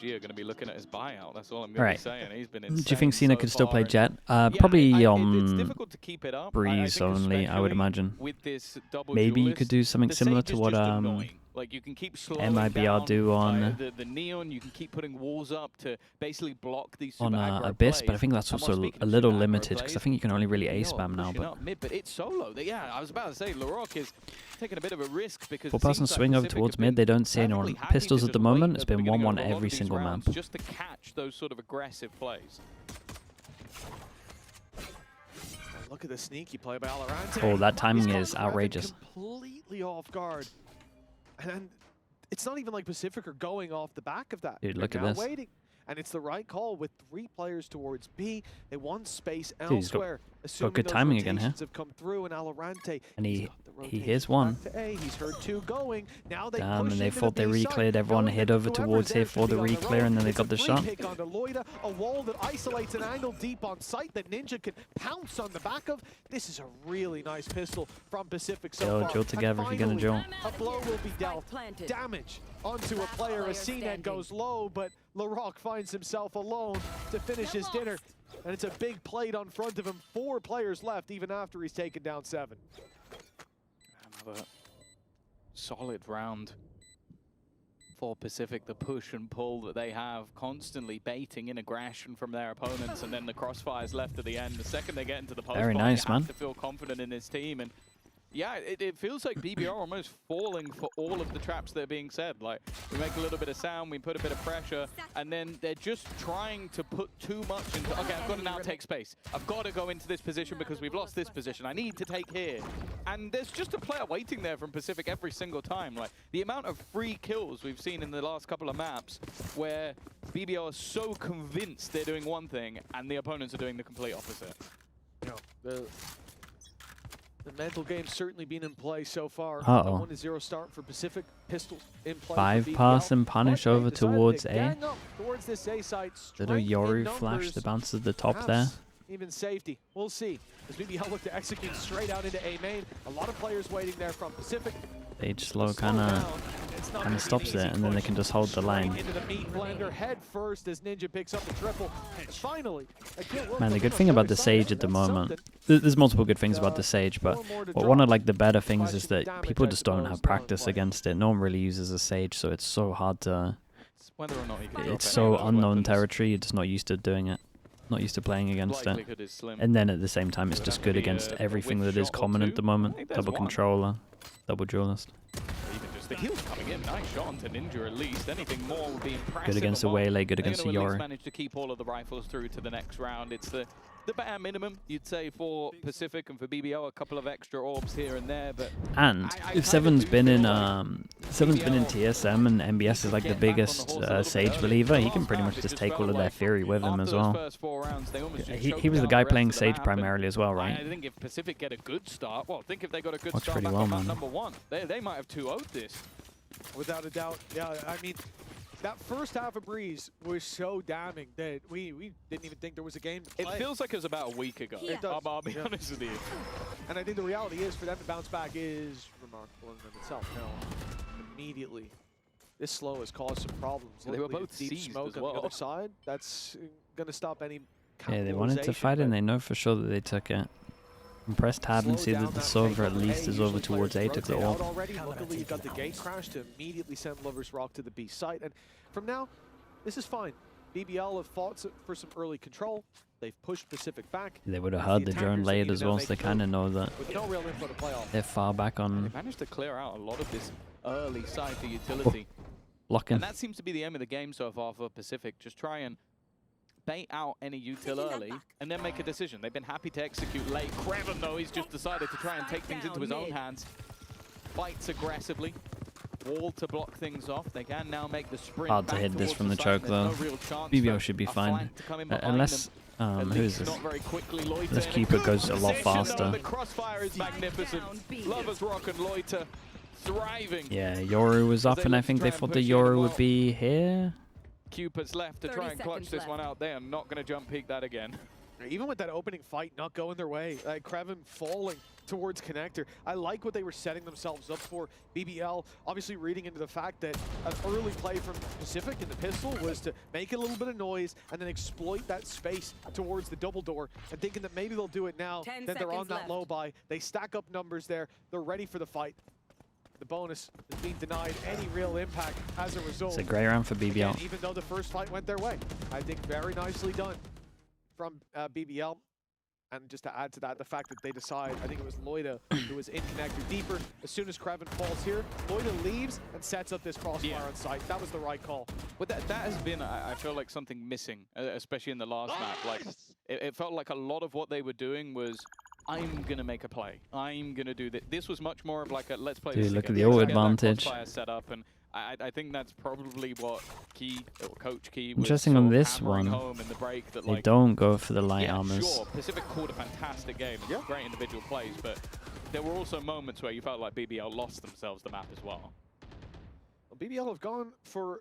Going to be looking at his buyout. That's all I'm going to be saying. He's been insane. Do you think Cena could still play Jet? Probably Breeze only, I would imagine. Maybe you could do something similar to what like you can keep MIBR do on the neon. You can keep putting walls up to basically block these on Abyss, but I think that's also a little limited because I think you can only really A spam now. But it's solo. Yeah, I was about to say LaRock is taking a bit of a risk because 4-person swing over towards mid. They don't see anyone. Pistols at the moment. It's been 1-1 every single map. Just to catch those sort of aggressive plays. Look at the sneaky play by VALORANT. Oh, that timing is outrageous. Completely off guard. And it's not even like Pacific are going off the back of that. Dude, look at this. Waiting. And it's the right call with 3 players towards B. They want space elsewhere. He's got good timing again here. Have come through, and VALORANT, and he hears one. He's heard 2 going. Now they damn, and they thought they re-cleared. Everyone head over towards here for the re-clear, and then they got the shot. A wall that isolates an angle deep on site that Ninja can pounce on the back of. This is a really nice pistol from Pacific so far. Duel together if you're gonna duel. A blow will be dealt. Damage onto a player. A CNET goes low, but LaRock finds himself alone to finish his dinner. And it's a big plate on front of him. 4 players left even after he's taken down 7. Another solid round for Pacific. The push and pull that they have, constantly baiting in aggression from their opponents, and then the crossfires left at the end. The second they get into the post, very nice, man. To feel confident in his team. And yeah, it feels like BBL are almost falling for all of the traps that are being set. Like, we make a little bit of sound, we put a bit of pressure, and then they're just trying to put too much into, okay, I've got to now take space. I've got to go into this position because we've lost this position. I need to take here. And there's just a player waiting there from Pacific every single time. Like, the amount of free kills we've seen in the last couple of maps where BBL are so convinced they're doing one thing and the opponents are doing the complete opposite. You know, the mental game's certainly been in play so far. Uh-oh. 1-0 start for Pacific. Pistols in play. 5-pass and punish over towards A. Towards this A side. Little Yoru flash the bounce at the top there. Even safety. We'll see. As BBL look to execute straight out into A main. A lot of players waiting there from Pacific. Stage slow kind of stops it, and then they can just hold the line. Into the meat blender head first as Ninja picks up the triple. And finally, man, the good thing about the Sage at the moment, there's multiple good things about the Sage, but one of like the better things is that people just don't have practice against it. No one really uses a Sage, so it's so hard to. It's so unknown territory. You're just not used to doing it. Not used to playing against it. And then at the same time, it's just good against everything that is common at the moment. Double controller, double duelist. The heals coming in, nice shot onto Ninja at least. Anything more would be impressive. Good against the Waylay, good against the Yoru. Managed to keep all of the rifles through to the next round. It's the bare minimum, you'd say, for Pacific and for BBL. A couple of extra orbs here and there, but and if Seven's been in TSM and MBS is like the biggest Sage believer, he can pretty much just take all of their theory with him as well. He was the guy playing Sage primarily as well, right? I think if Pacific get a good start, well, think if they got a good Works start pretty well, on man. #1, they might have 2-0'd this. Without a doubt, yeah. I mean, that first half of Breeze was so damning that we didn't even think there was a game to play. It feels like it was about a week ago. It does. I'll be honest with you. And I think the reality is for them to bounce back is remarkable in and of itself. Now, immediately, this slow has caused some problems. They were both deep seized smoke as on well. the other side. That's going to stop any. Yeah, they wanted to fight it, and they know for sure that they took it. Press tab and see that the Silver at least is over towards A to the orb. Luckily, you got the gate crash to immediately send Lover's Rock to the B site. And from now, this is fine. BBL have fought for some early control. They've pushed Pacific back. They would have heard the drone laid as well, so they kind of know that no real info to play off. They're far back on. They managed to clear out a lot of this early Cypher utility. Locking. And that seems to be the aim of the game so far for Pacific. Just try and bait out any util early and then make a decision. They've been happy to execute late. Kreven, though, he's just decided to try and take things into his own hands. Fights aggressively. Wall to block things off. They can now make the sprint. Hard to hit this from the choke, though. BBL should be fine. Unless, who is this? This keeper goes a lot faster. The crossfire is magnificent. Lover's Rock and Loiter thriving. Yeah, Yoru was up, and I think they thought the Yoru would be here. Cupid's left to try and clutch this one out. They are not going to jump peek that again. Even with that opening fight not going their way, Krevin falling towards connector. I like what they were setting themselves up for. BBL obviously reading into the fact that an early play from PCIFIC in the pistol was to make a little bit of noise and then exploit that space towards the double door, and thinking that maybe they'll do it now that they're on that low buy. They stack up numbers there. They're ready for the fight. The bonus is being denied any real impact as a result. It's a great round for BBL. Again, even though the first fight went their way. I think very nicely done from BBL. And just to add to that, the fact that they decide, I think it was Loida who was in connector deeper. As soon as Krevin falls here, Loida leaves and sets up this crossfire on site. That was the right call. But that has been, I feel like, something missing, especially in the last map. Like, it felt like a lot of what they were doing was, I'm going to make a play. I'm going to do this. This was much more of like a, let's play this. Dude, look at together. the ult Let's get that advantage. crossfire set up, and I think that's probably what Key, or Coach Key, was Interesting on this hammering one. home in the break, that, They like, don't go for the light yeah, armors. Sure, PCIFIC called a fantastic game, great individual plays, but there were also moments where you felt like BBL lost themselves the map as well. Well, BBL have gone for,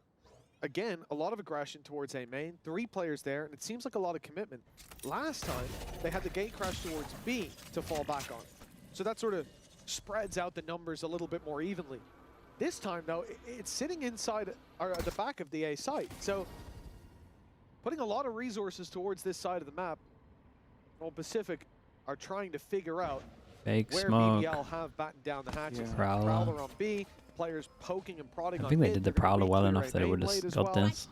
again, a lot of aggression towards A main. 3 players there, and it seems like a lot of commitment. Last time, they had the gate crash towards B to fall back on. So that sort of spreads out the numbers a little bit more evenly. This time, though, it's sitting inside or at the back of the A site. So putting a lot of resources towards this side of the map, while PCIFIC are trying to figure out Fake where smoke. BBL have battened down the hatches. Prowler. On B, players poking and prodding on I think they mid. did the They're gonna Prowler well reclear enough A that it main would late have as got well. this.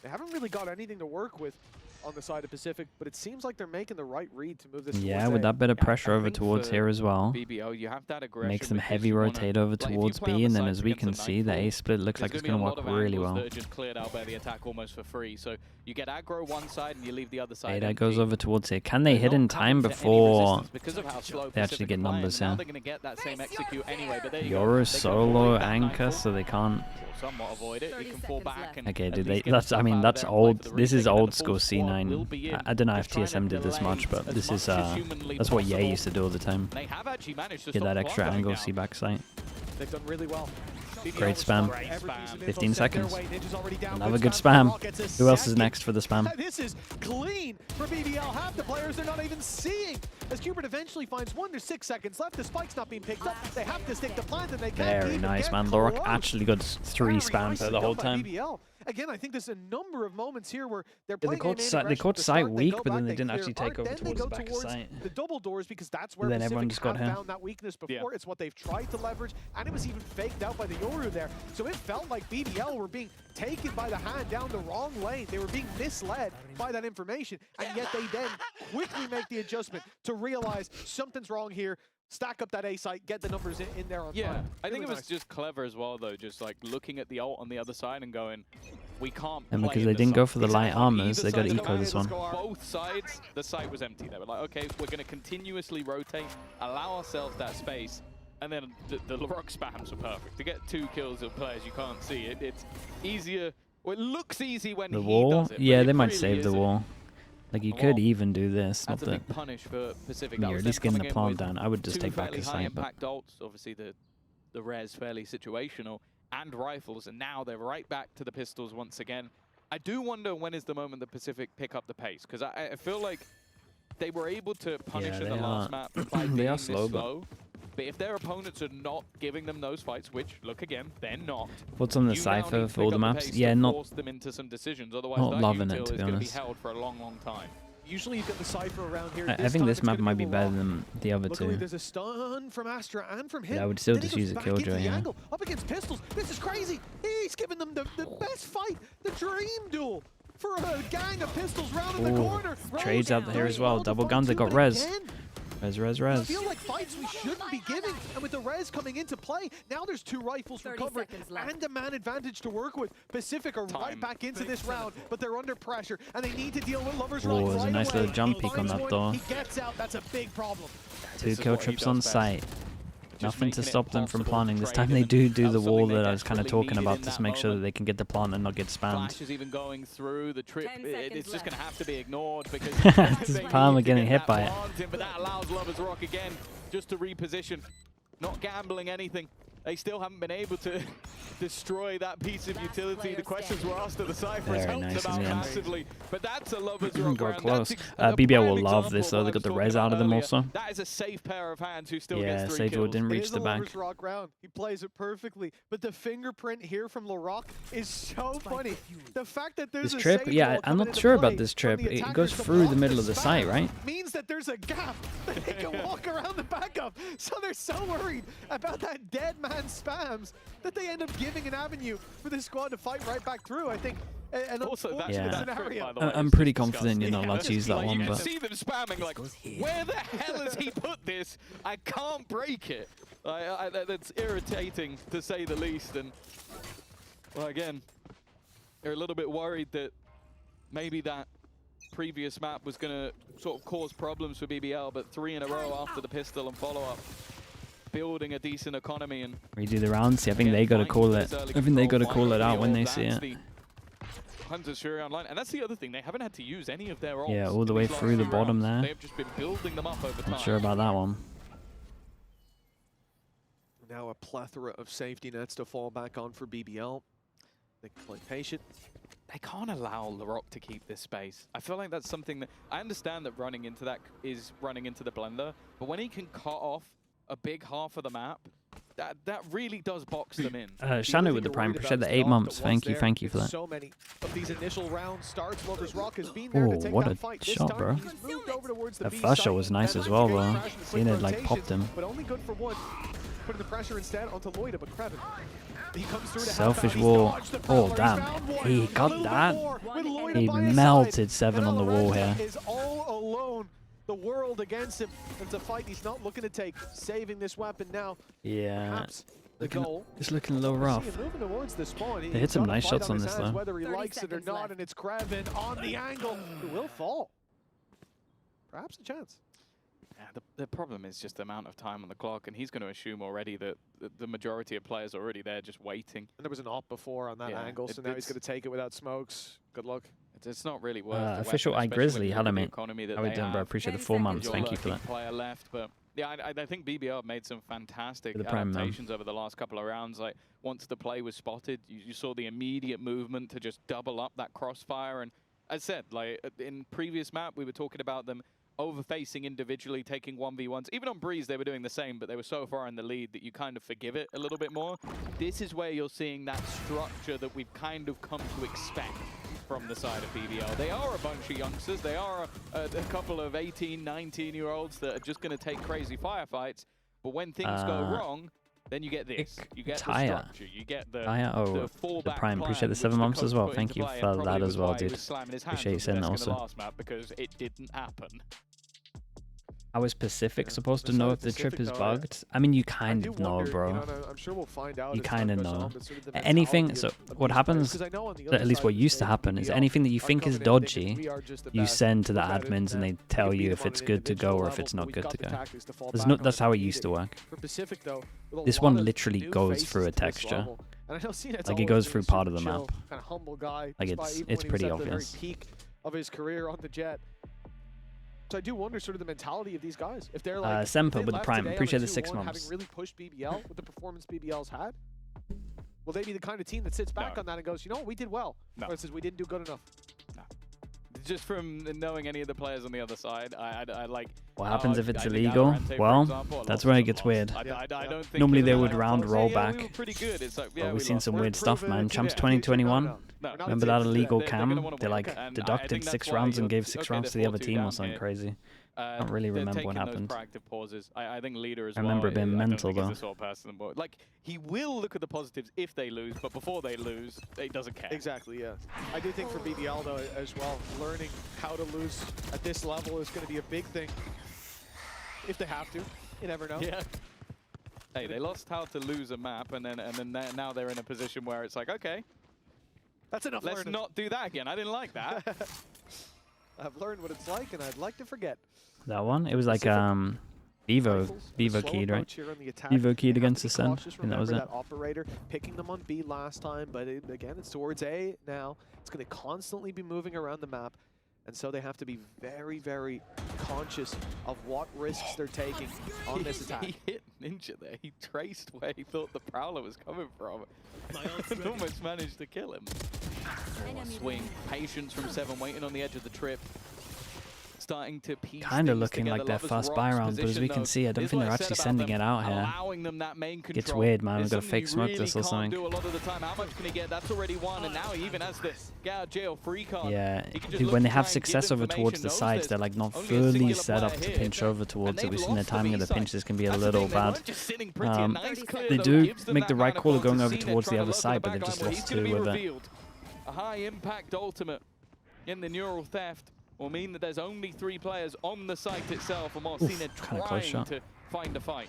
They haven't really got anything to work with on the side of PCIFIC, but it seems like they're making the right read to move this Yeah, towards with A. that bit of pressure I over think towards for here as well. BBL, you have that aggression. Makes them because heavy you wanna, rotate over like, if you towards play on B, the and then sides as we against can a see, the Nightfall, A split looks like there's it's going to be a lot work of really angles well. that are just cleared out by the attack almost for free. So you get aggro one side and you leave the other side. Ada goes empty. over towards here. Can they They're hit in not time coming to any before resistance because of how slow they actually PCIFIC get are playing. numbers Now here? they're going to get that same execute anyway, but there you Yoru go. solo anchor, so they can't. Somewhat avoid it. You can fall back and Okay, at dude, least get that's, I yourself mean, out of that's there and play old. for the This is retake, and old the school full squad will C9. be in, I don't know if just trying to TSM did this delay much, but as this is, much as humanly that's what Ye possible. used to do all the time. They have actually managed to Get stop that the extra clock angle, running see now. back sight. They've done really well. Great spam. Great spam. 15 seconds. Another Another good spam. Who else is next for the spam? This is clean for BBL. Half the players they're not even seeing. As Cubert eventually finds 1 to 6 seconds left, the spike's not being picked up. They have to stick to plant and they can't Very even nice, get man. Lorak close. actually got 3 Very spam nicely for the whole done by time. BBL. Again, I think there's a number of moments here where they're Yeah, playing they caught sight weak, but then they didn't actually take over then they towards go the back of towards sight. the double doors because that's where But then everyone Pacific just got have him. found that weakness before. It's what they've tried to leverage, and it was even faked out by the Yoru there. So it felt like BBL were being taken by the hand down the wrong lane. They were being misled by that information, and yet they then quickly make the adjustment to realize something's wrong here. Stack up that A site, get the numbers in there on time. I think Really it was nice. just clever as well, though, just like looking at the ult on the other side and going, we can't And play because in they the didn't go site. for the light On armors, either they got to side of the eco map, this one. Both sides, the site was empty. They were like, okay, we're going to continuously rotate, allow ourselves that space, and then the Larok spams were perfect. To get 2 kills of players you can't see, it's easier. Well, it looks easy when The he wall? does it, but Yeah, it they might really save the isn't. wall. Like, you A could wall. even do this. Not That's a that. big punish for Pacific. I mean, That you're was at least them getting coming the in plant with down. I would just 2 take back fairly the high sight, but impact ults, obviously the res fairly situational, and rifles, and now they're right back to the pistols once again. I do wonder when is the moment the Pacific pick up the pace, because I feel like they were able to punish Yeah, in the they last are. map by They being are this slow, but- slow. But if their opponents are not giving them those fights, which, look again, they're not. what's on the you now Cypher need to for all pick the up maps? pace Yeah, to not force them into some decisions. Otherwise, not that loving util it, to is be going to be honest. held for a long, long time. Usually you've got the Cypher around here. I think this time map it's might gonna be be better Laurent. than the other Luckily, two. there's a stun from Astra and from him. I would still Then he just goes use a back killjoy, into the yeah. angle, up against pistols. This is crazy. He's giving them the best fight, the dream duel for a gang of pistols round in the Ooh, corner. trades out there as well. Well, Double the guns, they fight got too, res. but again, Res. I feel like fights we shouldn't be giving, and with the res coming into play, now there's 2 rifles for 30 coverage seconds left. and a man advantage to work with. Pacific are right Time. back into this round, but they're under pressure, and they need to deal with Lover's Ooh, Rock there's a right nice away. little jump He peek on finds that one, door. He gets out. That's a big problem. 2 This is kill what he trips does on best. sight. Just Nothing to making it stop them from impossible planning. to This trade time him they and do have the something wall they that I was kind of desperately talking needed about in just that to make sure that moment. they can get the plant and not get spammed. Flash is even going through the trip. 10 It's seconds just going to left. have to be ignored because This is they Palmer need to getting get hit that by it. plant in, but that allows Lover's Rock again just to reposition. Not gambling anything. they still haven't been able to destroy that piece of utility. The questions were asked of the Cypher Very helped nice them in out the end. massively, but that's a lover's Got rock round. close. That's BBL will prime love this though. example They of got the what I was res talking out of them about also. That is a safe pair of hands who still Yeah, gets 3 Sagewell kills. didn't reach It is the a back. lover's rock round. He plays it perfectly, but the fingerprint here from LaRock is so funny. The fact that there's This a trip, sage yeah, wall I'm coming not into sure play about this from trip. the It attackers goes to through the block middle of the site, spam right? means that there's a gap that they can walk around the backup. So they're so worried about that dead man spams that they end up giving an avenue for this squad to fight right back through. I think an Also, unfortunate Yeah. scenario. I'm pretty confident you're not allowed to use that Like, one, you can but see them spamming like, where the hell has he put this? I can't break it. That's irritating to say the least. And well, again, they're a little bit worried that maybe that previous map was going to sort of cause problems for BBL, but 3 in a row after the pistol and follow-up, building a decent economy and redo the rounds. I think they got to call it. I think they got to call it out when they see it. Hunters Fury online, and that's the other thing. They haven't had to use any of their ults. Yeah, all the in way these last through the few bottom rounds. there. They've just been building them up over time. Not sure about that one. Now a plethora of safety nets to fall back on for BBL. They can play patient. They can't allow LaRock to keep this space. I feel like that's something that I understand that running into that is running into the blender, but when he can cut off a big half of the map, that really does box them in. Shano with the prime. Appreciate the 8 months. Thank you for that. So many of these initial rounds starts. Lover's Rock has been there to take what that a fight. This shot, time bro. he's moved over towards the That B first site. shot was nice That as might well, be good though. crash in the Seeing quick it like rotation, popped him. but only good for one. Putting the pressure instead onto Loida, but Krevin. He comes through to Selfish help out. He's wall. dodged the Oh, Prowler. damn. He's found one. He A got little bit that. more with Loida He by his melted side. 7 on the wall VALORANT here. is all alone. The world against him. It's a fight he's not looking to take. Saving this weapon now. Yeah. Perhaps the goal. It's looking a little rough. They hit some nice shots on this though. Whether he likes it or not, and it's Krevin on the angle. Who will fall. Perhaps a chance. Yeah, the problem is just the amount of time on the clock, and he's going to assume already that the majority of players are already there just waiting. And there was an op before on that angle, so now he's going to take it without smokes. Good luck. It's not really worth official weapon, iGrizzly, hello the mate. economy that How we they doing, bro? have. Appreciate the 4 months. Your Thank you for that. player left, but yeah, I think BBL have made some fantastic The prime adaptations over the last couple of rounds. Like once the play was spotted, you saw the immediate movement to just double up that crossfire. And as I said, like in previous map, we were talking about them over-facing individually, taking 1v1s. Even on Breeze, they were doing the same, but they were so far in the lead that you kind of forgive it a little bit more. This is where you're seeing that structure that we've kind of come to expect from the side of BBL. They are a bunch of youngsters. They are a couple of 18, 19-year-olds that are just going to take crazy firefights. But when things go wrong, then you get this. You get the structure. You get the the prime. Appreciate the 7 months as well. Thank you for that as well, dude. Appreciate you saying that also. Because it didn't happen. How is Pacific supposed to know if the trip is bugged? I mean, you kind of know, bro. I'm sure we'll find out. You kind of know. Anything, so what happens, at least what used to happen, is anything that you think is dodgy, you send to the admins and they tell you if it's good to go or if it's not good to go. That's how it used to work. This one literally goes through a texture. Like it goes through part of the map. Like it's pretty obvious. Of his career on the jet. So I do wonder sort of the mentality of these guys. If they're like Semper with the prime. Appreciate the 6 months. Having really pushed BBL with the performance BBL's had, will they be the kind of team that sits back on that and goes, you know what, we did well, versus we didn't do good enough? No. Just from knowing any of the players on the other side, I like... What happens if it's illegal? Well, that's where it gets weird. I don't think normally they would round roll back. We were pretty good. It's like, we've seen some weird stuff, man. Champs 2021. Remember that illegal cam? They like deducted 6 rounds and gave 6 rounds to the other team or something crazy. I don't really remember what happened. I think leader as I remember it being mental though. Like he will look at the positives if they lose, but before they lose, he doesn't care. Exactly, yeah. I do think for BBL though as well, learning how to lose at this level is going to be a big thing. If they have to, you never know. Yeah. Hey, they lost how to lose a map, and then now they're in a position where it's like, okay, that's enough. Let's not do that again. I didn't like that. I've learned what it's like, and I'd like to forget. That one? It was like Vivo keyed, right? Vivo keyed against the Sen. And that was it. That operator picking them on B last time, but again, it's towards A now. It's going to constantly be moving around the map. And so they have to be very, very conscious of what risks they're taking on this attack. He hit Ninja there. He traced where he thought the Prowler was coming from and almost managed to kill him. Swing. Patience from Seven, waiting on the edge of the trip. Starting to piece kind of things looking together. like their Lovers fast Rock's buy round, but as we position, can see, I don't here's think what they're I actually said about sending them, it out here. allowing them that main control. Gets weird, man. We've It's got to something fake you smoke really this or can't something. do a lot of the time. How much can he get? That's already one, and now he even has the get out of jail free card. Yeah, He can just look when to they try have and success give over towards the information, sides, knows they're like not there's fully only a singular set up player to here. pinch over towards it. And We've they've seen the lost the timing of the B-side. pinches can be a That's the little thing, they weren't bad. just sitting pretty and nice clear, They though. do Gives them make the that right kind of call of going over advantage. towards the Trying to other look at side, but back they've just line, lost he's gonna two be with it. revealed. A high impact ultimate in the neural theft will mean that there's only 3 players on the site itself, and Marcina kinda close trying shot. to find a fight.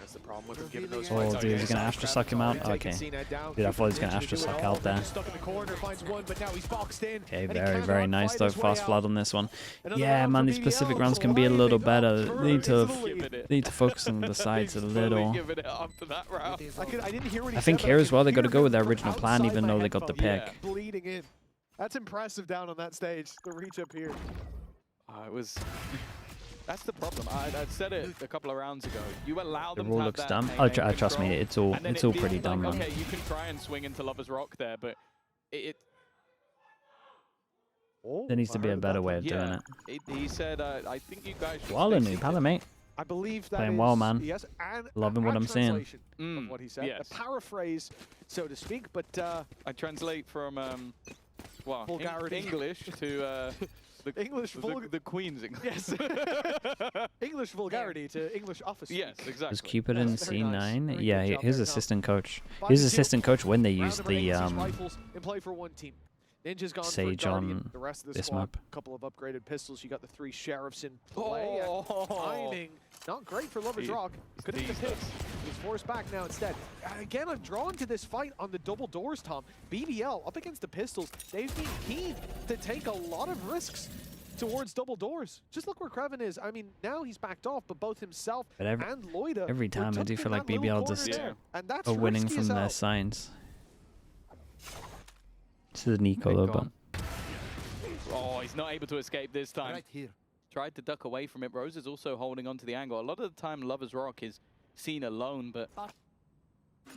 That's the problem with him giving those Oh, fights. dude, is he gonna Astra suck him out? Okay. Dude, I thought he was gonna Astra suck out there. Stuck in the corner, finds one, but now he's boxed in. Okay, and he very, cannot very nice fight though. his way Fast out. flood on this one. Another Yeah, round man, for these Pacific BBL, rounds can be a little climbing better. up They need to through into the lead. they need to focus on the sides a He's little. fully giving it up for that round. I didn't hear what he I think said, here but as well, they could got to hear go with their him from original plan, outside even my though they got the headphones. pick. Bleeding in. That's impressive down on that stage. The reach up here. It was. That's the problem. I'd said it a couple of rounds ago. You allow The them rule to have looks that dumb. main Oh, aim trust me, control, it's all and then it's all it pretty feels dumb, like, man. okay, you can try and swing into Lovers Rock there, but Oh, There needs I to be a heard better about way that. of doing it. He said, I think you guys should Well, stay new seated. pal, mate. I believe that Playing is, well, man. Yes, and Loving what a I'm seeing. translation of what he said. yes. A paraphrase, so to speak, but I translate from well, Vulgarity. English to the English the Queen's English. Yes. English vulgarity to English officer. Yes, exactly. Was Cupid in That's very nice. C9? Very Yeah, good job his there, Tom. assistant coach. 5-2. His assistant coach when they Round used number 8 the sees rifles in play for one team. Ninja's gone Sage for Guardian. on The rest of the this squad, map. a couple of upgraded pistols. You got the 3 sheriffs in play. Oh. Timing, not great for Lovers Rock. Could have been teased picked. He's forced back now instead. Again, I'm drawn to this fight on the double doors, Tom. BBL up against the pistols. They've been keen to take a lot of risks towards double doors. Just look where Kreven is. I mean, now he's backed off, but both himself But and Loida every were time I tucked do in feel like that little BBL corner just there. And that's are winning risky from as their hell. signs. This is Nico Big though, but gone. Oh, he's not able to escape this time. Right here. Tried to duck away from it. Rose is also holding on to the angle. A lot of the time, Lovers Rock is seen alone, but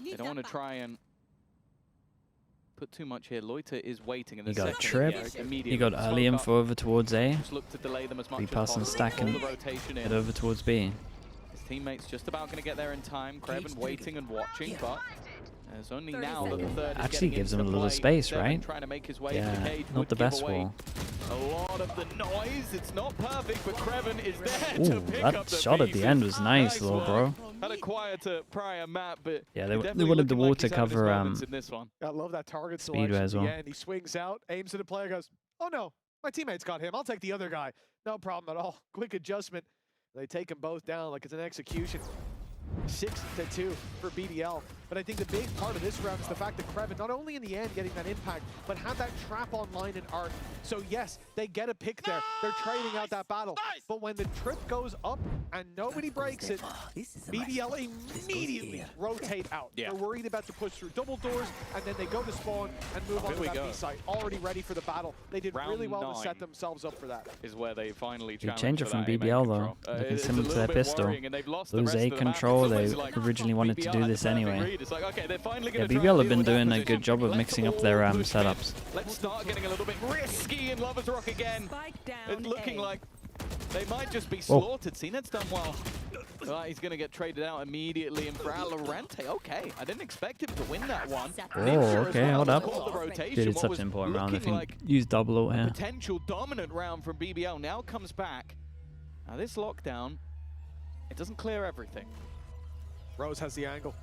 they don't want to try and put too much here. Loiter is waiting, and You the got second Trip, he gets immediately you got early smoke up, info over towards A. just look to delay them as much as Repass and possible. stack Pull and the rotation head in. over towards B. His teammates just about going to get there in time. Kreven waiting and watching, but there's only 30 now that the seconds. third is Actually getting gives him into a little play. space, Seven right? trying to make his way to the Yeah, cage not would the give best away wall. a lot of the noise. It's not perfect, but Kreven is there to Ooh, pick that up the shot at the pieces. end was nice, little work. bro. Had a quieter prior map, but Yeah, they definitely wanted the looking wall like to he's having his cover moments in this one. I love that target Speedway selection as at well. the end. He swings out, aims at a player, goes, oh no, my teammate's got him. I'll take the other guy. No problem at all. Quick adjustment. They take them both down like it's an execution. 6-2 for BBL. But I think the big part of this round is the fact that Kreven, not only in the end getting that impact, but had that trap online in Art. So yes, they get a pick there. They're trading out that battle. But when the trip goes up and nobody breaks it, BBL immediately rotate out. Yeah. They're worried about to push through double doors, and then they go to spawn and move on to we that go. B site. Already ready for the battle. They did Round really well to 9 set themselves up for that. is where they finally Big challenge changer for from that aim BBL and though. control. Looking It's a similar to little their bit pistol. worrying, and they've lost the Lose rest A of the map. It's control, almost they like originally wanted to BBL do had this the perfect anyway. read. It's like, okay, they're finally Yeah, gonna try BBL and have deal been with that doing a position. good job of Let's mixing up all their push in. setups. Let's start getting a little bit risky in Lovers Rock again. Spike down It's looking A. like they might just be Whoa. slaughtered. Cnet's done well. He's going to get traded out immediately. And VALORANT, okay. I didn't expect him to win that one. Oh, Ninja as okay, well, hold up. called the rotation. Dude, it's What such was an important round. I looking think like use double ult here. potential dominant round from BBL now comes back. Now this lockdown, it doesn't clear everything. Rose has the angle.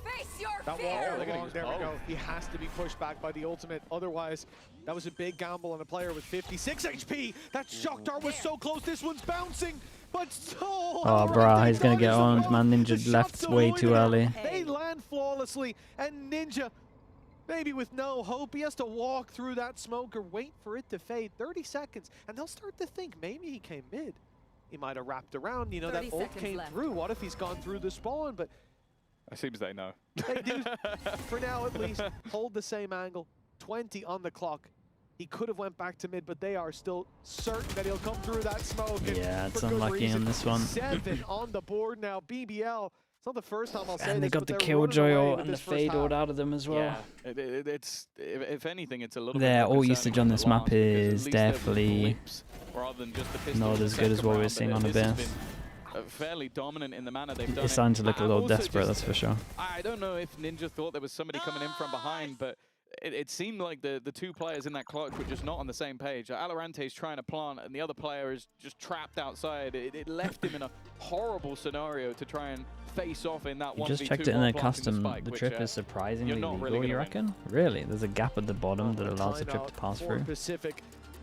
Face your That fear. wall they're gonna long, use there we both. go. He has to be pushed back by the ultimate. Otherwise, that was a big gamble on a player with 56 HP. That shock dart was so close. This one's bouncing, but so Oh, hard. bruh, They he's gonna get target owned, man. the Ninja shots left way too avoided. early. They land flawlessly, and Ninja, maybe with no hope, he has to walk through that smoke or wait for it to fade. 30 seconds, and they'll start to think maybe he came mid. He might have wrapped around, you know, 30 that ult seconds came left. through. What if he's gone through the spawn? But It seems they know. they do, for now at least, hold the same angle. 20 on the clock. He could have went back to mid, but they are still certain that he'll come through that smoke. Yeah, it's for good unlucky reason. on this one. 7 on the board now. BBL. It's not the first time I'll say And they this, got but the they're killjoy running away ult with and the this first fade ult half. out of them as well. Yeah, it's if anything, it's a little Their bit more ult usage on concerning this than the map last, because at is least there was definitely blips rather than just the pistol not in the as good as second what we're round, seeing but on this has Abyss. been, fairly dominant in the manner they've done It's starting to look a I'm little also desperate, just- that's for sure. I don't know if Ninja thought there was somebody coming in from behind, but it seemed like the two players in that clutch were just not on the same page. Valorante's trying to plant, and the other player is just trapped outside. It left him in a horrible scenario to try and face off in that You 1v2 just checked it in while the planting custom. spike, The which, trip is surprisingly not really legal, gonna you win. reckon? Really? There's a gap at the bottom that allows the trip to pass through?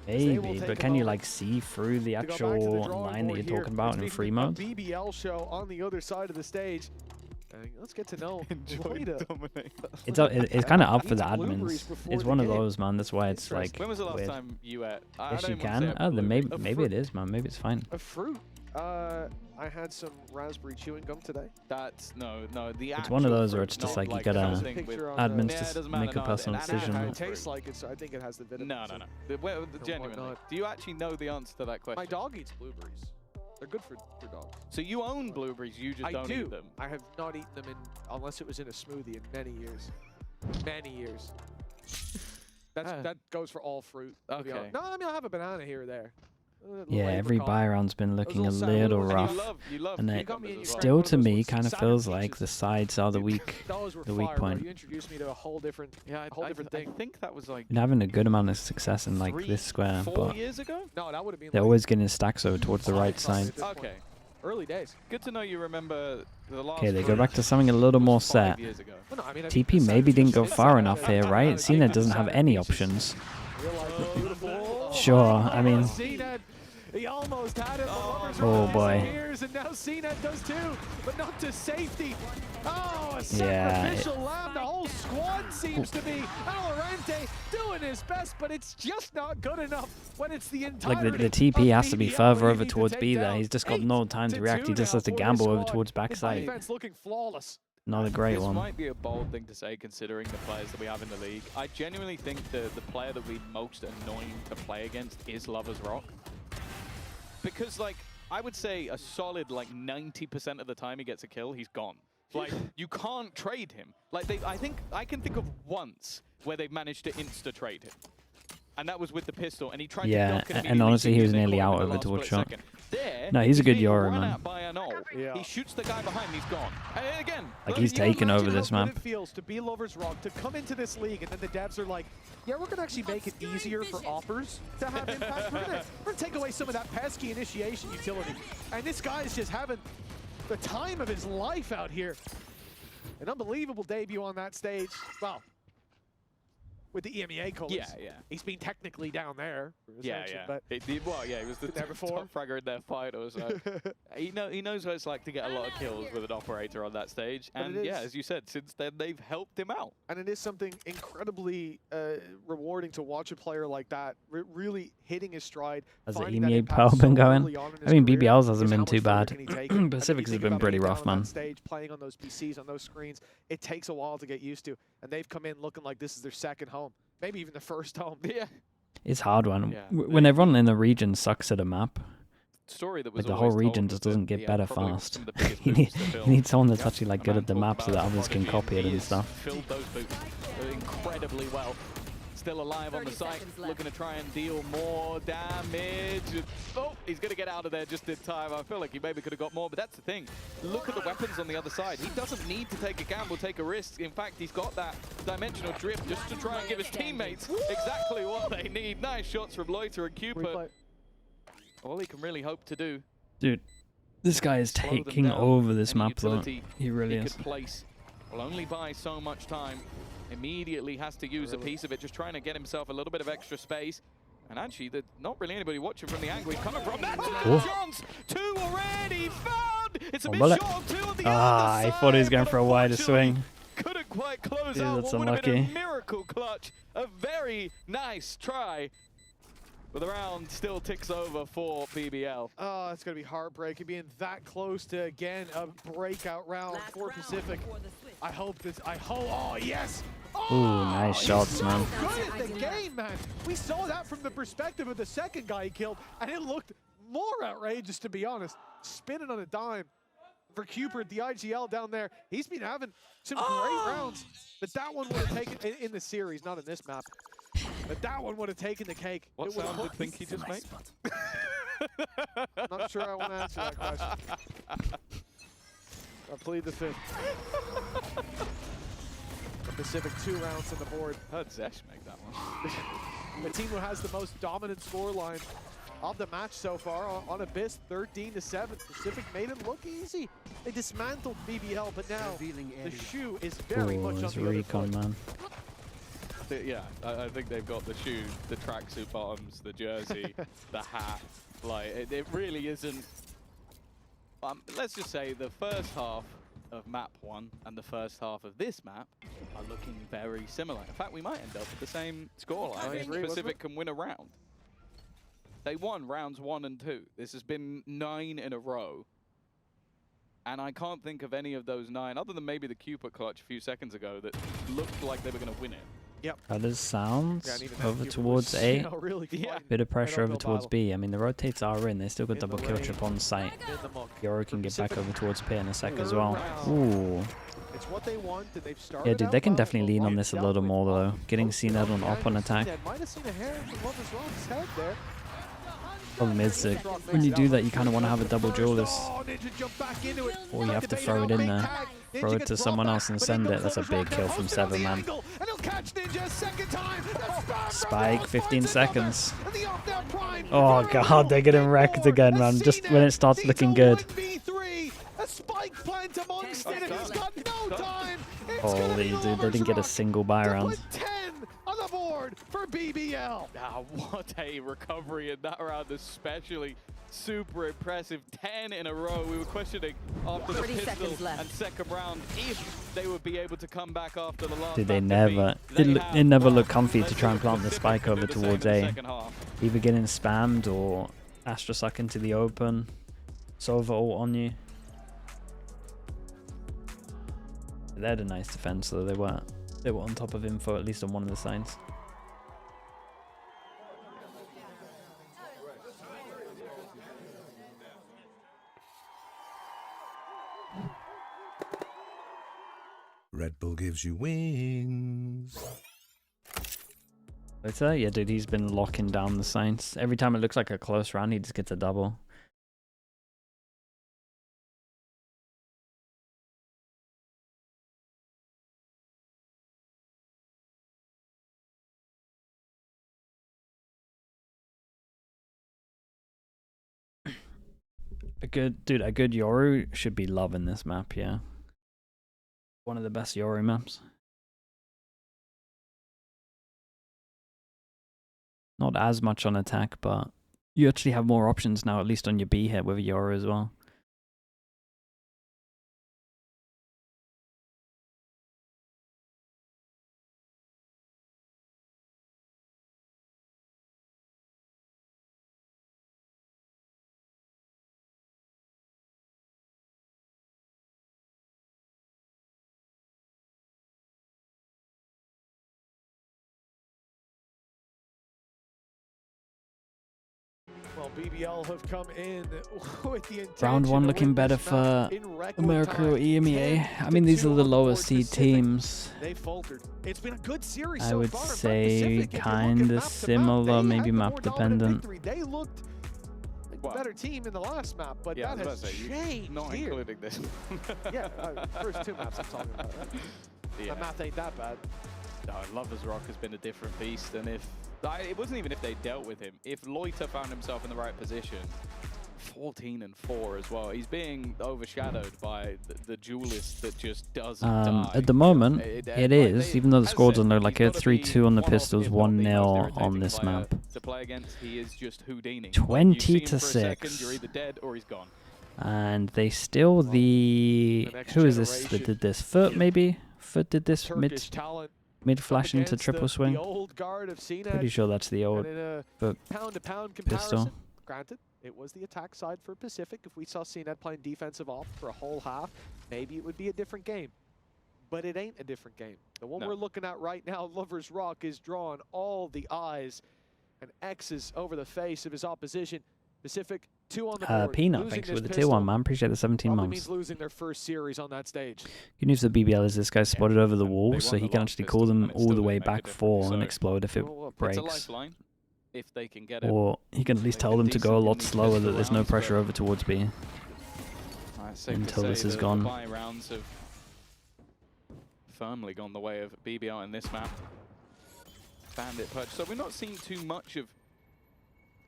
Maybe, but can you like see through the actual line that you're talking about in free mode? BBL show on the other side of the stage. Let's get to know. It's kind of up for the Eat blueberries admins. before It's the one of game. those, man. That's why it's like when was the last weird. time you ate? I Yes, don't you even wanna say can. a Oh, then blueberry. maybe it is, man. Maybe it's fine. A fruit. I had some raspberry chewing gum today. That's no. The It's one of actual those where fruit, it's just not like you gotta something with- Picture on admins the- Yeah, it just doesn't matter, make a no, personal and decision. It fruit. tastes like it, so I think it has the vitamins. No. Well, genuinely, not? do you actually know the answer to that question? My dog eats blueberries. They're good for dogs. So you own blueberries, you just I don't do. eat them. I have not eaten them unless it was in a smoothie in many years. Many years. That goes for all fruit. To be Okay. honest. No, I mean I'll have a banana here or there. A little Yeah, every apricot. buy round's been looking a little little sour. And rough. You love And You got me in your still one of to those me ones. kind of Sour feels like peaches. the sides are the weak. Those were the weak fire, point. bro. You introduced me to a whole different. Yeah, whole different I thing. think that was like Been having a good amount of success in like 3, this square, 4 but years ago. No, that would have been. they're like always getting stacks over towards the right 5 side. at this point. Okay, Early days. good to know you remember the last. Okay, they go fruit back to something a little was more 5 set. years ago. Well, no, I mean, TP maybe didn't go far enough here, right? CNET doesn't have any options. Real life is beautiful. Sure, I mean, CNET, he almost had it. Oh, boy. And now CNET does too, but not to safety. Oh, a Yeah, sacrificial lamb. The whole squad seems to be. Valorante doing his best, but it's just not good enough when it's the entire. like the TP has to be further over towards B there. He's just got no time to react. He just has to gamble over towards backside. Defense looking flawless. Not a great This one. might be a bold thing to say considering the players that we have in the league. I genuinely think the player that we most annoying to play against is Lovers Rock. Because like, I would say a solid like 90% of the time he gets a kill, he's gone. Like, you can't trade him. Like, I can think of once where they've managed to insta-trade him. And that was with the pistol, and he tried to duck And immediately honestly, he was using nearly coin in out the over last towards split shot. second. There, No, he's a good being Yoru, run man. at by an ult. Yeah. He shoots the guy behind, he's gone. And again, Like, he's You know, taken over imagine this how good map. It feels to be Lovers Rock, to come into this league, and then the devs are like, yeah, we're gonna actually make it easier for offers to have impact. We're gonna take away some of that pesky initiation utility. And this guy is just having the time of his life out here. An unbelievable debut on that stage. Well, with the EMEA colors. Yeah. He's been technically down there. For his Yeah. action, But He was the Been there before? top fragger in their fight. So he knows what it's like to get a lot of kills with an operator on that stage. But And it yeah, is- as you said, since then they've helped him out. and it is something incredibly rewarding to watch a player like that really hitting his stride. Has the finding that EMEA impact power been so going? early on in I his mean, career, BBL's hasn't just been how too much further bad. can he take it? I mean, you Pacific's has think been about pretty being rough, down on man. that stage, playing on those PCs, on those screens, it takes a while to get used to, and they've come in looking like this is their second home, maybe even the first home. Yeah. It's hard one. Yeah. When everyone in the region sucks at a map, Story that was like the whole always told region was just that, doesn't get yeah, better probably fast. some of the biggest you boots need to fill. you need someone that's Yep. actually like A good man at the talked map so that about others can Prodigy, copy it he and has stuff. Filled those boots incredibly well. Still alive on the 30 site, seconds left. looking to try and deal more damage. Oh, he's going to get out of there just in time. I feel like he maybe could have got more, but that's the thing. Look at the weapons on the other side. He doesn't need to take a gamble, take a risk. In fact, he's got that dimensional drift just to try and give his teammates exactly what they need. Nice shots from Loiter and Cupid. All he can really hope to do. Dude, this guy is Slow them taking down. over this Any map though. utility He really he is. could place will only buy so much time. Immediately has to use a piece of it, just trying to get himself a little bit of extra space. And actually, there's not really anybody watching from the angle he's coming from. That's Oh. chance! 2 already found! It's a Oh, bit bullet. short, 2 on the Ah, other I thought he was side, going but for a wider unfortunately swing. Couldn't quite close Yeah, out that's what would have been a unlucky. miracle clutch. A very nice try. But the round still ticks over for BBL. Oh, it's going to be heartbreaking being that close to, again, a breakout round for PCIFIC. I hope oh, yes! Oh, Ooh, nice shots, man. Good at the game, man. We saw that from the perspective of the second guy he killed, and it looked more outrageous, to be honest. Spinning on a dime for Cupid, the IGL down there. He's been having some great rounds, but that one would have taken, in the series, not in this map, but that one would have taken the cake. What sound did Pinky just make? Not sure I want to answer that question. I plead the fifth. The Pacific 2 rounds on the board. Heard Zesh make that one. The team who has the most dominant scoreline of the match so far on Abyss, 13-7. Pacific made it look easy. They dismantled BBL, but now the shoe is very much on this the other recon, foot. man. Yeah, I think they've got the shoe, the tracksuit bottoms, the jersey, the hat. Like, it really isn't. Let's just say the first half of map 1 and the first half of this map are looking very similar. In fact, we might end up with the same scoreline if Pacific can win a round. They won rounds 1 and 2. This has been 9 in a row. And I can't think of any of those 9, other than maybe the Cupid clutch a few seconds ago, that looked like they were going to win it. Yep. Brothers sounds Yeah, and even that over Cupid towards was, A. you know, really fighting Bit of pressure right over the towards battle. B. I mean, the rotates are in. They still got In double the kill lane. chip on site. In the muck. Yoro can get back Pacific, over towards P in a sec as third well. round. Ooh. It's what they want, and they've started Yeah, dude, out they can well, definitely but lean on they've this a dealt little with more, though. Getting most seen of out on the up on angles. attack. They might have seen a hair from what was Rock's head there. Problem is that when you do that, you kind of want to have a double duelist. Oh, Ninja jumped back into it. Or you have to Debate throw it out in big there. tag. Ninja Throw it gets to brought someone back, else and but send he it. goes That's a over big Rock, kill now from posted on 7, the man. angle, and he'll catch Ninja a second time. That's bam, Spike, bam, 15 finds another. seconds. And the off now prime. Oh, God, they're getting wrecked again, man. Just when it starts looking good. A spike plant amongst it, and he's got no time. It's Holy, gonna be dude, they Lovers didn't get a Rock single buy to round. put 10 on the board for BBL. Ah, what a recovery in that round, especially. Super impressive. 10 in a row. We were questioning after the 30 pistol seconds left. and second round if they would be able to come back after the last. Dude, they map never. defeat. They It have. never Well, looked comfy to let's try and look at plant the Pacific spike can do over the same towards in the A. second half. Either getting spammed or Astra suck into the open. Sova ult on you. They had a nice defense, though. They were on top of info, at least on one of the signs. Red Bull gives you wings. But yeah, dude, he's been locking down the signs. Every time it looks like a close round, he just gets a double. A good Yoru should be loving this map, yeah. One of the best Yoru maps. Not as much on attack, but you actually have more options now, at least on your B hit with Yoru as well. Well, BBL have come in with the intention Round one to looking win better this map for in record America time. or EMEA. I 10 mean, these to are 2 the on the lowest board. seed Pacific, teams. They faltered. It's been a good series I so would far. In fact, say Pacific, if you look at kinda map to map, similar, they maybe had the map more dominant dependent. victory. They looked like the Well, better team in the last map, but yeah, that I was has about to say, changed not here. including this. Yeah, first 2 maps I'm talking about. Right? Yeah. The math ain't that bad. No, Lovers Rock has been a different beast, and if it wasn't even if they dealt with him, if Loiter found himself in the right position, 14-4 as well. He's being overshadowed by the duelist that just doesn't die. At the moment, It it is, even though the as score said, doesn't look like he's it. gotta be 3-2 on the one of, pistols, if not the most 1-0 irritating on this player map. to play against. He is just Houdini. 20 You see him to for a second, 6. you're either dead or he's gone. And they still the next who is this that generation. did this? Foot maybe? Foot did this mid. Turkish talent. mid flash into triple swing. The old guard of CNET. Pretty sure that's the old And in but a pound-to-pound comparison, pistol. granted, it was the attack side for Pacific. If we saw CNET playing defensive off for a whole half, maybe it would be a different game. But it ain't a different game. The one we're looking at right now, Lover's Rock, is drawing all the eyes and X's over the face of his opposition. Pacific 2 on the board. Peanut, thanks for the tier 1, man. Appreciate the 17 Probably months. means losing their first series on that stage. Good news for BBL is this guy spotted over the wall, They so won he the can last actually pistol, call them and it all still the didn't way make a back difference. 4 and So, explode if it It's a breaks. lifeline if they can get it. Or he can at least They tell did them to go a decent in lot these slower, pistol that there's no rounds, pressure but- over towards B. It's safe to until say this is the gone. buy rounds have firmly gone the way of BBL in this map. Bandit purge. So we're not seeing too much of.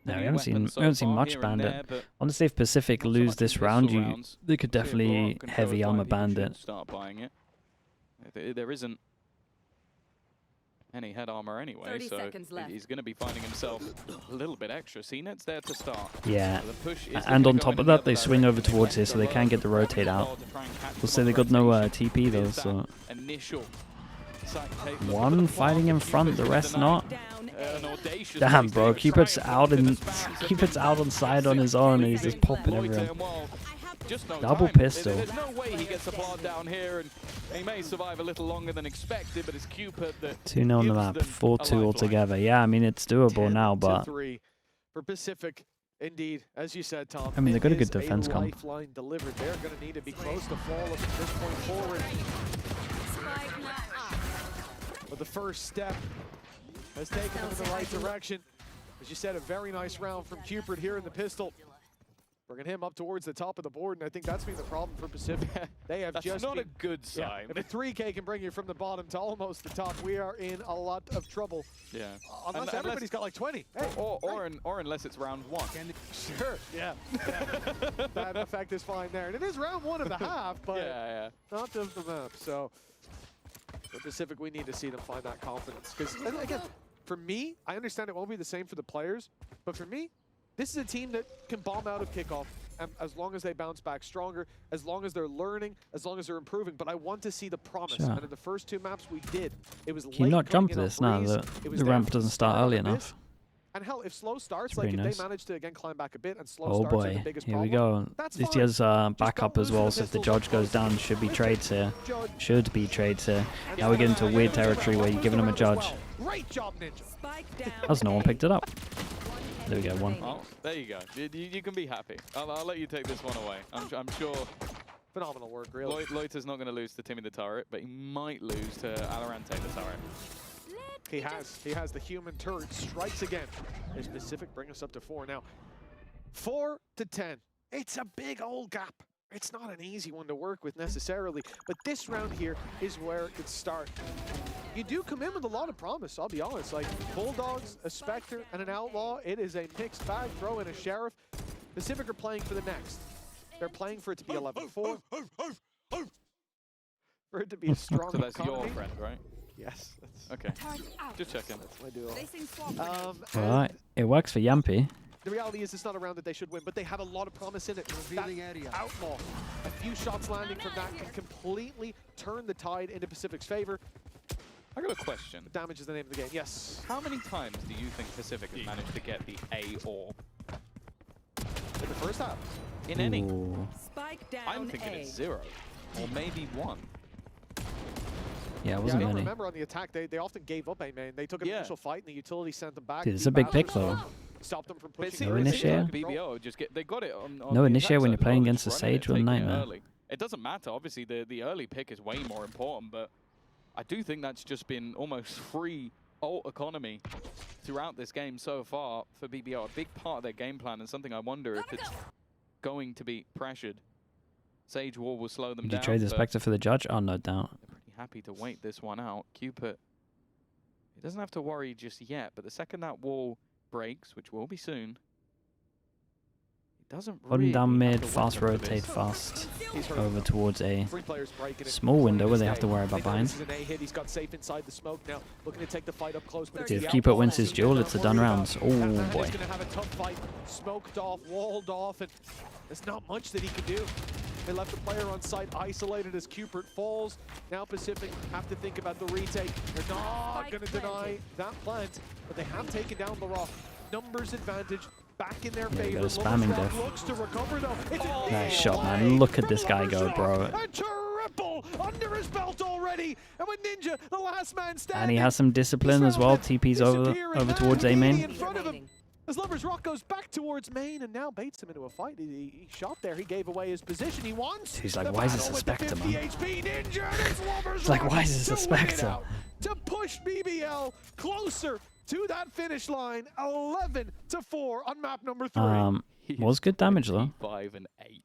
No, we any haven't seen weapons so much far here and Bandit. there, but Honestly, if Pacific not so lose much in this pistol round, rounds. they could See if definitely VALORANT can show heavy us armor why people should Bandit. Start buying it. There isn't any head armor anyway, 30 so seconds left. he's going to be finding himself a little bit extra. CNET's there to start. Yeah, So the push is and gonna on go top in of that, another they swing over direction. towards here, so they can get the rotate out. We'll say they got no TP though, so Initial one fighting in front, the rest not. Down An A. audacious Damn, mistake bro, of Cupid's trying to out put in this balance Cupid's of out on side on his own, and he's just popping Loiter everyone. and Wild. Just no Double time. pistol. There's no way he gets a blood down here, and he may survive a little longer than expected, but it's Cupid that 2-0 on the gives map, them 4-2 a lifeline. altogether. Yeah, I mean it's doable now, but 10-3 for Pacific. Indeed, as you said, Tom. I mean, they've got a good it is defense comp. lifeline delivered. They're going to need to be close to flawless at this point forward. Spike not up. But the first step has taken them in the right direction. As you said, a very nice round from Cupid here in the pistol. Bringing him up towards the top of the board, and I think that's been the problem for Pacific. They have That's just not been, a good sign. If a 3K can bring you from the bottom to almost the top, we are in a lot of trouble. Yeah. Unless everybody's got like 20. Hey, Or unless it's round 1. sure, yeah. That effect is fine there. And it is round 1 of the half, but Yeah. not of the map. So for Pacific, we need to see them find that confidence. Because, again, for me, I understand it won't be the same for the players, but for me, this is a team that can bomb out of kickoff as long as they bounce back stronger, as long as they're learning, as long as they're improving. But I want to see the promise. Sure. And in the first 2 maps we did, it was can you late not jump coming in on this now? Breeze. The It was the there ramp from the doesn't start early of the enough. And hell, if slow starts, It's like if pretty nice. they manage to again climb back a bit and slow Oh starts are the boy, biggest here we problem, go. that's This fine. has Just backup don't as lose well, the so if the pistols judge up goes close. down, should be trades here. Judge. Should be trades here. Now we get into weird territory where you're giving him a judge. Great job, Ninja. Spike down. As no one A. picked it up. There we go, one. Oh, there you go. You can be happy. I'll let you take this one away. I'm sure Phenomenal work, really. Loiter's not going to lose to Timmy the Turret, but he might lose to Valorant the Turret. He has the human turret. Strikes again. As Pacific bring us up to 4 now. 4 to 10. It's a big old gap. It's not an easy one to work with necessarily, but this round here is where it starts. You do come in with a lot of promise, I'll be honest. Like Bulldogs, a Spectre, and an Outlaw. It is a mixed bag. Throw in a Sheriff. Pacific are playing for the next. They're playing for it to be 11-4. For it to be a strong So that's your economy. friend, right? Yes. That's, Okay. Target out. Just checking. that's my duo. Placing swamp grenade. And Alright, it works for Yampy. the reality is it's not a round that they should win, but they have a lot of promise in it. That Outlaw, a few shots landing from that can completely turn the tide into Pacific's favor. I got a question. Damage is the name of the game. Yes. How many times do you think Pacific has managed to get the A orb? In the first half. In any? Ooh. Spike down. I'm thinking A. it's 0. Or maybe 1. Yeah, it Yeah, I wasn't don't many. remember on the attack. They often gave up A main. They took an Yeah. initial fight and the utility sent them back. Dude, it's Deep a big out, pick though. Stopped them from But it pushing. No seems, their it seems initiate? like BBL just they got it on No the initiate attack when side you're playing as well, against just the running it, Sage with a taking it nightmare. early. It doesn't matter. Obviously, the early pick is way more important, but I do think that's just been almost free ult economy throughout this game so far for BBL. A big part of their game plan, and something I wonder if it's going to be pressured. Sage Wall will slow them Did you down. trade the but Spectre for the judge? Oh, no doubt. they're pretty happy to wait this one out. Cupid, he doesn't have to worry just yet, but the second that wall breaks, which will be soon, he doesn't Bottom really down have mid, to fast wait for rotate this. fast He's hurt. over towards A. 3 players breaking it. Small window where they have Stay. to worry about They know behind. This is an A hit. He's got safe inside the smoke now. Looking to take the fight up close. But it's Dude, the if Cupid Outlaw wins his he's duel, gonna it's a worry done about. rounds. Oh That man boy. is going to have a tough fight. Smoked off, walled off, and there's not much that he can do. They left the player on site isolated as Cupert falls. Now Pacific have to think about the retake. They're not going to deny that plant, but they have taken down LaRock. Numbers advantage back in their favor. got a spamming diff. Looks to recover though. It's a Nice shot, man. Look at this guy go, bro. A triple under his belt already. And with Ninja, the last man standing. And he has some discipline as well. TP's over towards A main. In front of him. As Lover's Rock goes back towards main and now baits him into a fight. He shot there. He gave away his position. He wants. He's like, why is this a Spectre, man? It's like, why is this a Spectre? To push BBL closer to that finish line. 11-4 on map number 3. Was good damage though. 5 and 8.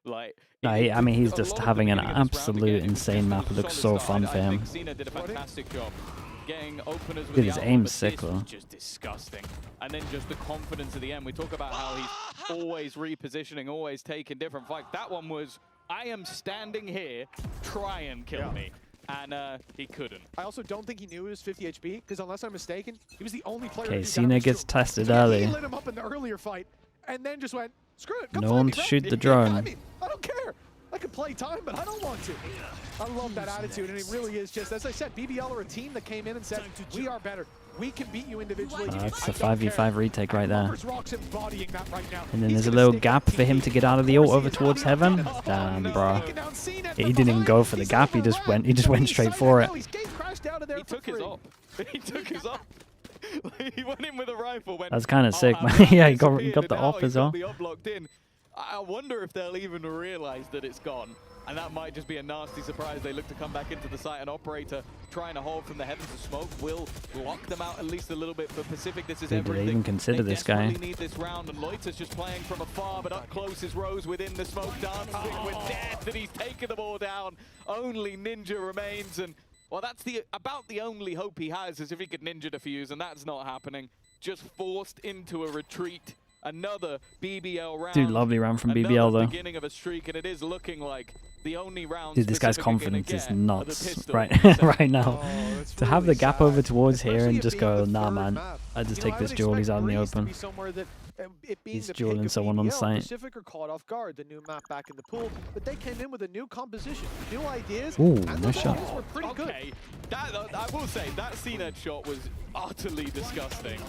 Like, No, I mean, he's just having an absolute insane map. It looks so fun for him. Cena did a fantastic job getting openers with Dude, the his armor, aim's but sick, this though. was just disgusting. And then just the confidence at the end. We talk about how he's always repositioning, always taking different fights. That one was, I am standing here, try and kill me. And he couldn't. I also don't think he knew it was 50 HP, because unless I'm mistaken, he was the only player. Okay, Cena gets tested early. He lit him up in the earlier fight, and then just went, screw it. No one to shoot the drone. I don't care. I can play time, but I don't want to. I love that attitude, and it really is just, as I said, BBL are a team that came in and said, we are better. We can beat you individually. That's a 5v5 retake right there. Rock's embodying that right now. And then there's a little gap for him to get out of the ult over towards heaven. Damn, bro. He didn't even go for the gap. He just went straight for it. He took his op. He took his op. He went in with a rifle. That's kind of sick, man. Yeah, he got the op as well. The op locked in. I wonder if they'll even realize that it's gone. And that might just be a nasty surprise. They look to come back into the site. An operator trying to hold from the heavens of smoke will lock them out at least a little bit. For Pacific, this is Dude, everything. do they even consider this guy? They need this round, and Loiter's just playing from afar, but up close is Rose within the smoke, dancing with death, and he's taken them all down. Only Ninja remains, and well, that's about the only hope he has, is if he could Ninja defuse, and that's not happening. Just forced into a retreat. Another BBL round. Dude, lovely round from BBL though. Beginning of a streak, and it is looking like the only round. Dude, this guy's confidence is nuts right now. Oh, To have the gap over towards here and just go, nah, man, I just take this duel. He's out in the open. He's dueling someone on site. Pacific are caught off guard. The new map back in the pool, but they came in with a new composition, new ideas. Ooh, and nice shot. Were pretty good. I will say that CNED shot was utterly disgusting,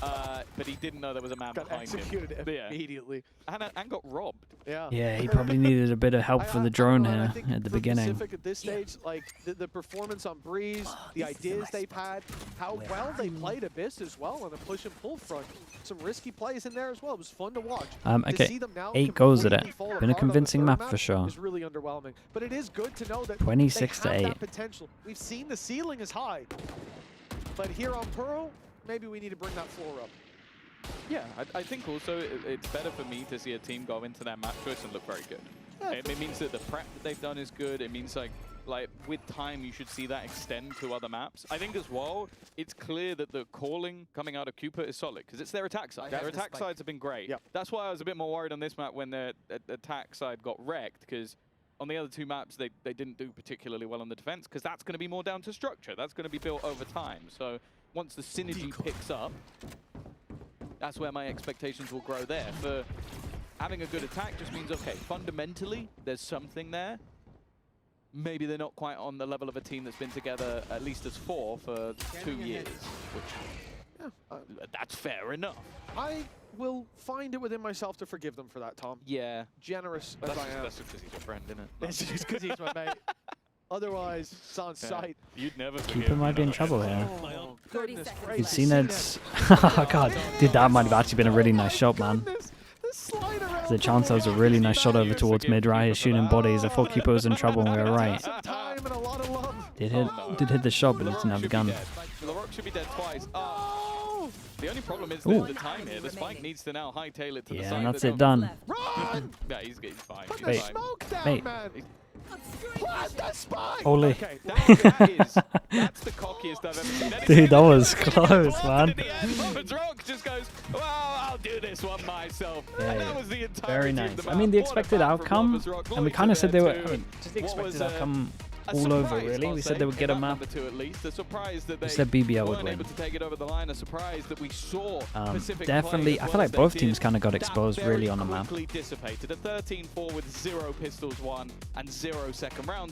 but he didn't know there was a man Got behind him. executed immediately. And got robbed. Yeah, he probably needed a bit of help for the drone here at the beginning. Pacific at this stage, like the performance on Breeze, the ideas they've had, how well they played Abyss as well on a push and pull front. Some risky plays in there as well. It was fun to watch. Okay, 8 goes at it. Been a convincing map for sure. It's really underwhelming, but it is good to know that 26 they to have 8. that potential. We've seen the ceiling is high, but here on Pearl, maybe we need to bring that floor up. Yeah, I think also it's better for me to see a team go into their map choice and look very good. Yeah, it means that the prep that they've done is good. It means like with time you should see that extend to other maps. I think as well, it's clear that the calling coming out of Cooper is solid because it's their attack side. Their attack sides have been great. Yep. That's why I was a bit more worried on this map when their attack side got wrecked, because on the other two maps they didn't do particularly well on the defense, because that's going to be more down to structure. That's going to be built over time. So once the synergy picks up, that's where my expectations will grow there. For having a good attack just means, okay, fundamentally, there's something there. Maybe they're not quite on the level of a team that's been together at least as 4 for 2 years, which that's fair enough. I will find it within myself to forgive them for that, Tom. Yeah. Generous as I am. That's just because he's your friend, isn't it? It's just because he's my mate. Otherwise, it's on sight. You'd never forgive Cooper might be in trouble here. Oh, goodness You've gracious. seen it. Oh god, dude, that might have actually been a really nice shot, man. There's a chance that was a really nice shot over towards mid right here, shooting bodies. I thought Cooper was in trouble and we were right. Some time and a lot of love. Did hit the shot, but he didn't have a gun. LaRock should be dead twice. The only problem is the time here. The spike needs to now hightail it to the Yeah, side. and that's it done. Run! Yeah, he's fine. Put He's the Wait. fine. smoke down, Wait. man. Plant the spike! Holy. Okay, That's the cockiest I've ever seen. Dude, that was close, man. Rock just goes, well, I'll do this one myself. Yeah, And yeah. that was the entirety Very of nice. the I mean, the map. What a expected map from outcome, Lovers Rock. and we Lloyd kind of said they there were. too. I mean, just the What was, expected outcome. all over, really. We said they would get a map. Number 2 at least. A surprise that they said BBL would weren't win. able to take it over the line. A surprise that we saw Pacific Definitely, play I as feel well like as they both did. teams kind of got That exposed very really on the map. quickly dissipated. A 13-4 with 0 pistols won and 0 second round.